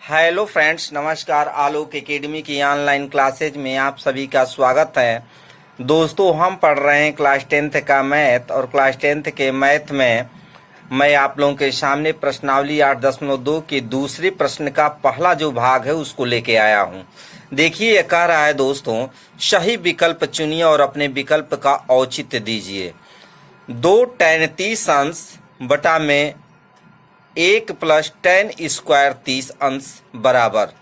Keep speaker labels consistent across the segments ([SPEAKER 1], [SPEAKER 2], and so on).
[SPEAKER 1] Hello friends, नमस्कार। आलोक academy की online classes में आप सभी का स्वागत है। दोस्तों, हम पढ़ रहे हैं क्लास 10th का मैथ, और क्लास 10th के मैथ में मैं आप लोगों के सामने प्रश्नावली 8.2 के दूसरे प्रश्न का पहला जो भाग है उसको लेके आया हूं। देखिए, यह कह रहा है दोस्तों, सही विकल्प चुनिए और अपने विकल्प का औचित्य दीजिए। 2 tan 30 अंश बटा में 1 + tan स्क्वायर 30 अंश बराबर,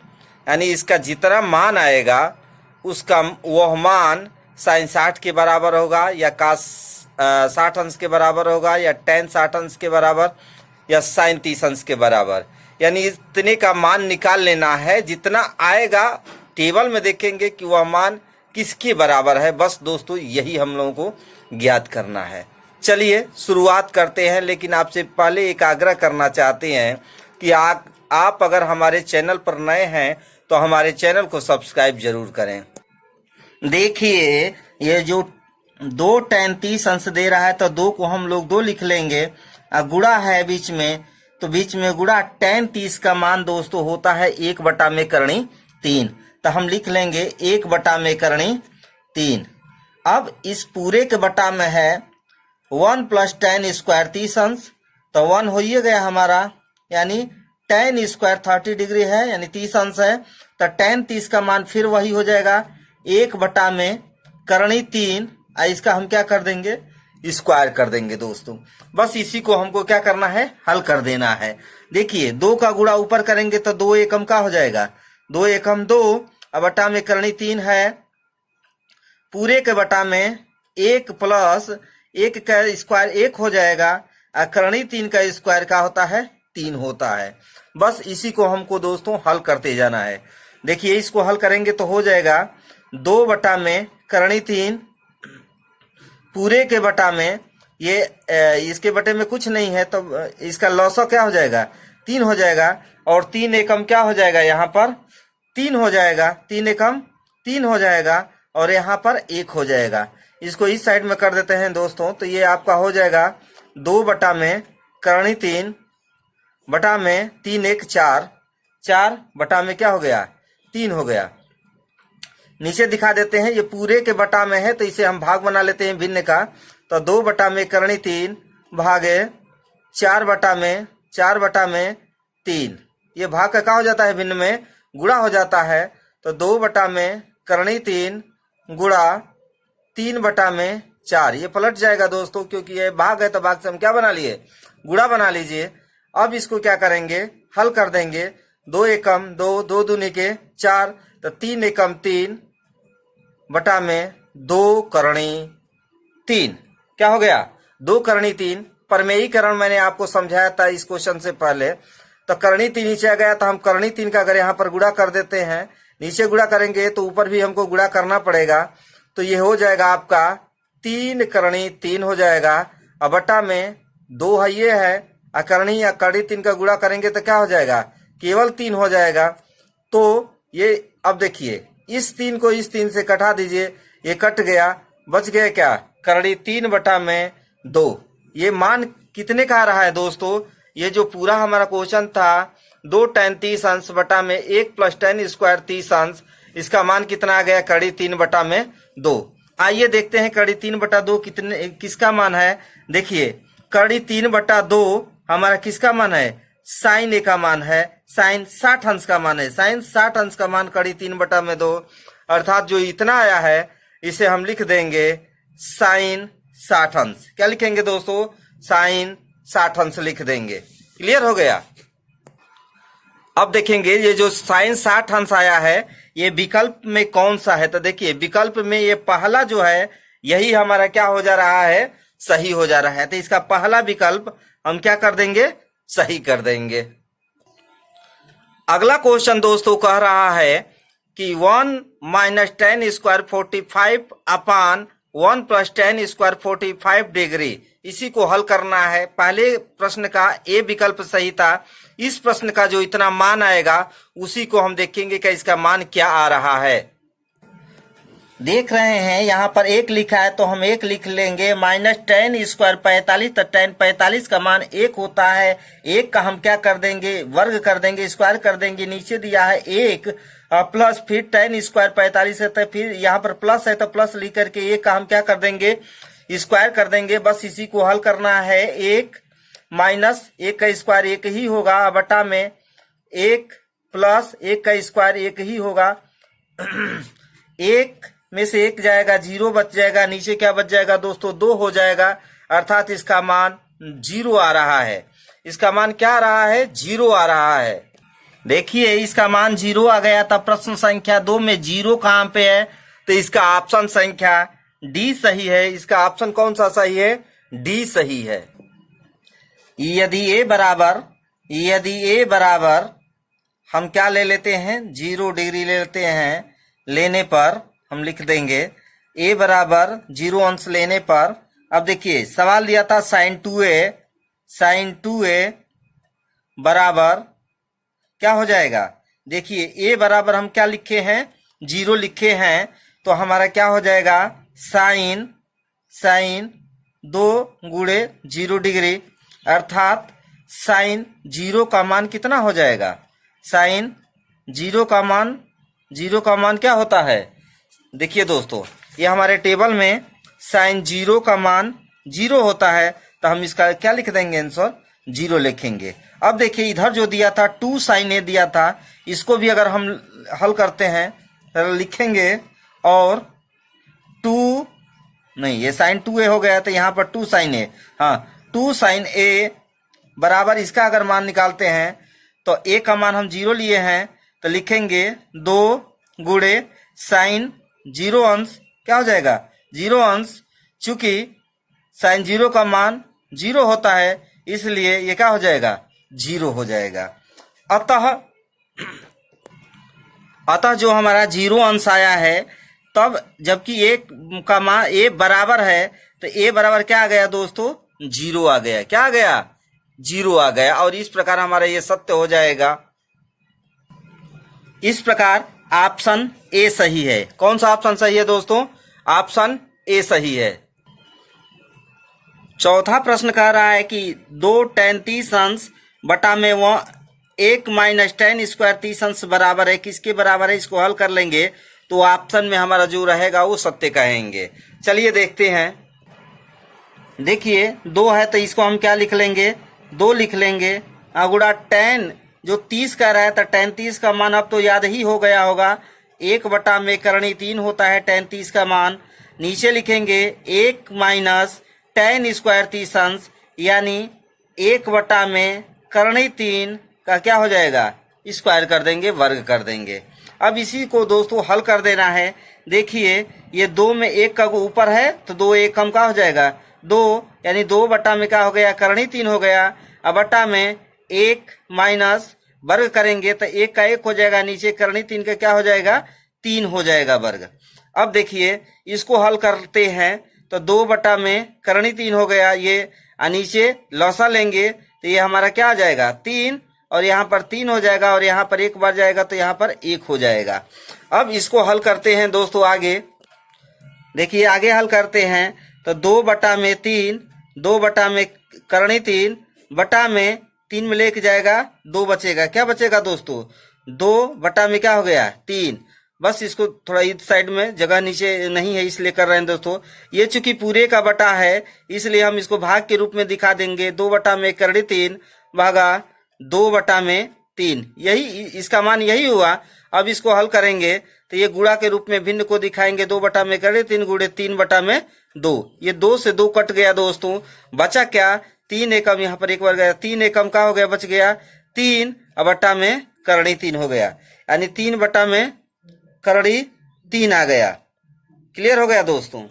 [SPEAKER 1] यानी इसका जितना मान आएगा उसका वह मान sin 60 के बराबर होगा, या cos 60 अंश के बराबर होगा, या tan 60 अंश के बराबर, या sin 30 अंश के बराबर। यानी इतने का मान निकाल लेना है। जितना आएगा टेबल में देखेंगे कि वह मान किसके बराबर है। बस दोस्तों, यही हम लोगों को ज्ञात करना है। चलिए शुरुआत करते हैं, लेकिन आपसे पहले एक आग्रह करना चाहते हैं कि आप अगर हमारे चैनल पर नए हैं तो हमारे चैनल को सब्सक्राइब जरूर करें। देखिए, ये जो 2 tan 30 अंश दे रहा है तो 2 को हम लोग 2 लिख लेंगे, और गुणा है बीच में, तो बीच में गुणा tan 30 का मान दोस्तों होता है 1/3। तो हम लिख लेंगे 1/3। अब इस पूरे के बटा में है 1 + tan स्क्वायर 30 अंश, तो 1 हो ही गया हमारा, यानी tan स्क्वायर 30 डिग्री है, यानी 30 अंश है। तो tan 30 का मान फिर वही हो जाएगा 1/3। इसका हम क्या कर देंगे, स्क्वायर कर देंगे दोस्तों। बस इसी को हमको क्या करना है, हल कर देना है। देखिए, 2 का गुणा ऊपर करेंगे तो 2 एकम का हो जाएगा, 2 एकम 2, और बटा में करणी 3 है। पूरे के बटा में 1 + 1 का स्क्वायर 1 हो जाएगा, और करणी 3 का स्क्वायर का होता है 3 होता है। बस इसी को हमको दोस्तों हल करते जाना है। देखिए, इसको हल करेंगे तो हो जाएगा 2 बटा में करणी 3, पूरे के बटा में ये इसके बटे में कुछ नहीं है तो इसका लॉसो क्या हो जाएगा, 3 हो जाएगा, और 3 एकम क्या हो जाएगा, यहाँ पर 3 हो जाएगा, 3 एकम 3 हो जाएगा, और यहाँ पर 1 हो जाएगा। इसको इस साइड में कर देते हैं दोस्तों, तो ये आपका हो जाएगा 2 बटा में करणी 3 बटा में 3 1 4, 4 बटा में क्या हो गया, 3 हो गया। नीचे दिखा देते हैं, ये पूरे के बटा में है तो इसे हम भाग बना लेते हैं भिन्न का। तो 2 बटा में करणी 3 भागे 4 बटा में 3, ये भाग का क्या हो जाता है, भिन्न में गुणा हो जाता है। तो 2 बटा में करणी 3 गुणा 3 बटा में 4, ये पलट जाएगा दोस्तों, क्योंकि ये भाग है तो भाग से हम क्या बना लिए, गुणा बना लीजिए। अब इसको क्या करेंगे, हल कर देंगे। 2 एकम 2, 2 दूनी के 4, तो 3 एकम 3 बटा में 2 करणी 3, क्या हो गया, 2 करणी 3। परमेयीकरण मैंने आपको समझाया था इस क्वेश्चन से पहले। तो करणी 3 नीचे आ गया, तो हम करणी 3 का अगर यहाँ पर गुणा कर देते हैं, नीचे गुणा करेंगे तो ऊपर भी हमको गुणा करना पड़ेगा। तो ये हो जाएगा आपका 3 करणी 3 हो जाएगा, और बटा में 2 है, ये है, करणी या करणी 3 का गुणा करेंगे तो क्या हो जाएगा, केवल 3 हो जाएगा। तो ये अब देखिए, इस 3 को इस 3 से कटा दीजिए, ये कट गया, बच गया क्या, करणी 3 बटा में 2। ये मान कितने का आ रहा है दोस्तों, ये जो पूरा हमारा क्वेश्चन था 2 tan 30 अंश बटा में 1 + tan स्क्वायर 30 अंश, इसका मान कितना आ गया, करणी 3 बटा में 2। आइए देखते हैं करणी 3 बटा 2 किसका मान है। देखिए, करणी 3 बटा 2 हमारा किसका मान है, sin a का मान है, sin 60 अंश का मान है, sin 60 अंश का मान करणी 3 बटा में 2, अर्थात जो इतना आया है इसे हम लिख देंगे sin 60 अंश। क्या लिखेंगे दोस्तों, sin 60 अंश लिख देंगे। क्लियर हो गया। अब देखेंगे, ये जो sin 60 अंश आया है ये विकल्प में कौन सा है। तो देखिए, विकल्प में ये पहला जो है यही हमारा क्या हो जा रहा है, सही हो जा रहा है। तो इसका पहला विकल्प हम क्या कर देंगे, सही कर देंगे। अगला क्वेश्चन दोस्तों कह रहा है कि 1 - tan स्क्वायर 45 अपान 1 + tan स्क्वायर 45 डिग्री, इसी को हल करना है। पहले प्रश्न का ए विकल्प सही था, इस प्रश्न का जो इतना मान आएगा उसी को हम देखेंगे कि इसका मान क्या आ रहा है। देख रहे हैं यहाँ पर एक लिखा है तो हम एक लिख लेंगे। माइनस टेन स्क्वायर 45, तो टेन 45 का मान एक होता है। एक का हम क्या कर देंगे, वर्ग कर देंगे, स्क्वायर कर देंगे। नीचे दिया है एक प्लस फिर टेन स्क्वायर 45 है तो फिर यहाँ पर प्लस है तो प्लस लिख करके एक का हम क्या कर देंगे, स्क्वायर कर देंगे। बस इसी को हल करना है। एक माइनस एक का स्क्वायर एक ही होगा, बटा में एक प्लस एक का स्क्वायर एक ही होगा। एक में से एक जाएगा, जीरो बच जाएगा। नीचे क्या बच जाएगा दोस्तों, दो हो जाएगा। अर्थात इसका मान जीरो आ रहा है। इसका मान क्या आ रहा है, जीरो आ रहा है। देखिए इसका मान जीरो आ गया था। प्रश्न संख्या 2 में जीरो कहाँ पे है, तो इसका ऑप्शन संख्या डी सही है। इसका ऑप्शन कौन सा सही है, डी सही है। यदि ए बराबर हम क्या ले लेते हैं, 0 डिग्री ले लेते हैं। लेने पर हम लिख देंगे ए बराबर 0 अंश लेने पर। अब देखिए सवाल दिया था साइन 2a बराबर क्या हो जाएगा। देखिए ए बराबर हम क्या लिखे हैं, 0 लिखे हैं, तो हमारा क्या हो जाएगा, साइन 2 गुणे 0 डिग्री। अर्थात साइन 0 का मान कितना हो जाएगा, साइन 0 का मान क्या होता है। देखिए दोस्तों ये हमारे टेबल में साइन 0 का मान 0 होता है, तो हम इसका क्या लिख देंगे, आंसर 0 लिखेंगे। अब देखिए इधर जो दिया था 2 साइन ए दिया था, इसको भी अगर हम हल करते हैं तो लिखेंगे। और 2 नहीं, ये साइन 2a हो गया, तो यहाँ पर 2 साइन ए, हाँ 2 साइन ए बराबर इसका अगर मान निकालते हैं तो ए का मान हम 0 लिए हैं, तो लिखेंगे 2 गुणे साइन 0 अंश क्या हो जाएगा, 0 अंश। चूंकि साइन 0 का मान 0 होता है इसलिए ये क्या हो जाएगा, 0 हो जाएगा। अतः जो हमारा 0 अंश आया है, तब जबकि एक का मान ए बराबर है, तो ए बराबर क्या आ गया दोस्तों, 0 आ गया। क्या आ गया, 0 आ गया। और इस प्रकार हमारा ये सत्य हो जाएगा। इस प्रकार ऑप्शन ए सही है। कौन सा ऑप्शन सही है दोस्तों, ऑप्शन ए सही है। चौथा प्रश्न कह रहा है कि 2 tan 30 अंश बटा में 1 माइनस टेन स्क्वायर 30 अंश बराबर है, किसके बराबर है। इसको हल कर लेंगे तो ऑप्शन में हमारा जो रहेगा वो सत्य कहेंगे। चलिए देखते हैं। देखिए 2 है तो इसको हम क्या लिख लेंगे, 2 लिख लेंगे। गुणा टेन जो 30 का रहा है, तो टेन 30 का मान अब तो याद ही हो गया होगा, 1 बटा में करणी 3 होता है टेन 30 का मान। नीचे लिखेंगे 1 माइनस टेन स्क्वायर 30 अंश, यानी 1 बटा में करणी 3 का क्या हो जाएगा, स्क्वायर कर देंगे, वर्ग कर देंगे। अब इसी को दोस्तों हल कर देना है। देखिए ये 2 में 1 का ऊपर है तो 2 1 कम का हो जाएगा, 2, यानी 2 बटा में क्या हो गया, करणी 3 हो गया। अब बटा में 1 माइनस वर्ग करेंगे तो 1 का 1 हो जाएगा, नीचे करणी 3 का क्या हो जाएगा, 3 हो जाएगा वर्ग। अब देखिए इसको हल करते हैं तो 2 बटा में करणी 3 हो गया, ये नीचे लौसा लेंगे तो ये हमारा क्या आ जाएगा, 3, और यहाँ पर 3 हो जाएगा, और यहाँ पर 1 बार जाएगा तो यहाँ पर 1 हो जाएगा। अब इसको हल करते हैं दोस्तों आगे। देखिए आगे हल करते हैं तो 2 बटा में 3, 2 बटा में करणी 3 बटा में 3 में लेके जाएगा, 2 बचेगा। क्या बचेगा दोस्तों, 2 बटा में क्या हो गया, 3। बस इसको थोड़ा इस साइड में जगह नीचे नहीं है इसलिए कर रहे हैं दोस्तों। ये चूंकि पूरे का बटा है इसलिए हम इसको भाग के रूप में दिखा देंगे। 2 बटा में करणी 3 भागा 2 बटा में 3, यही इसका मान यही हुआ। अब इसको हल करेंगे तो ये गुणा के रूप में भिन्न को दिखाएंगे। 2 बटा में करणी 3 गुणे 3 बटा में 2, ये 2 से 2 कट गया दोस्तों। बचा क्या, 3 एकम, यहाँ पर 1 बार गया, 3 एकम का हो गया, बच गया 3, अब बटा में करणी 3 हो गया, यानी 3 बटा में करणी 3 आ गया। क्लियर हो गया दोस्तों।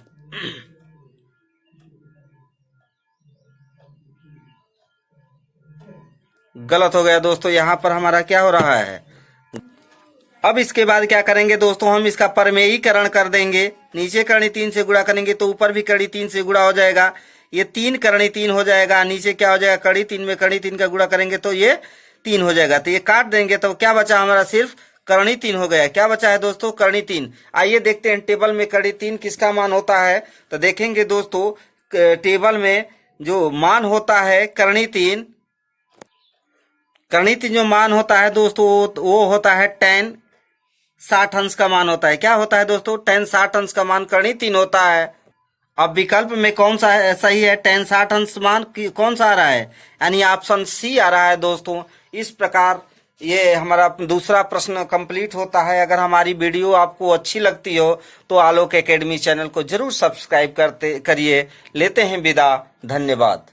[SPEAKER 1] गलत हो गया दोस्तों, यहाँ पर हमारा क्या हो रहा है। अब इसके बाद क्या करेंगे दोस्तों, हम इसका परमेयीकरण कर देंगे। नीचे करणी 3 से गुणा करेंगे तो ऊपर भी करणी 3 से गुणा हो जाएगा, ये 3 करणी 3 हो जाएगा। नीचे क्या हो जाएगा, करणी 3 में करणी 3 का गुणा करेंगे तो ये 3 हो जाएगा, तो ये काट देंगे तो क्या बचा हमारा, सिर्फ करणी 3 हो गया। क्या बचा है दोस्तों? करणी 3। आइए देखते हैं टेबल में करणी 3 किसका मान होता है। तो देखेंगे दोस्तों टेबल में जो मान होता है करणी 3 जो मान होता है दोस्तों वो होता है 10 60 अंश का मान होता है। क्या होता है दोस्तों? 10 60 अंश का मान करणी 3 होता है। अब विकल्प में कौन सा सही है? 10 60 अंश मान कौन सा आ रहा है? यानी ऑप्शन सी आ रहा है दोस्तों। इस प्रकार ये हमारा दूसरा प्रश्न कंप्लीट होता है। अगर हमारी वीडियो आपको अच्छी लगती हो तो आलोक एकेडमी चैनल को जरूर सब्सक्राइब करिए। लेते हैं विदा, धन्यवाद।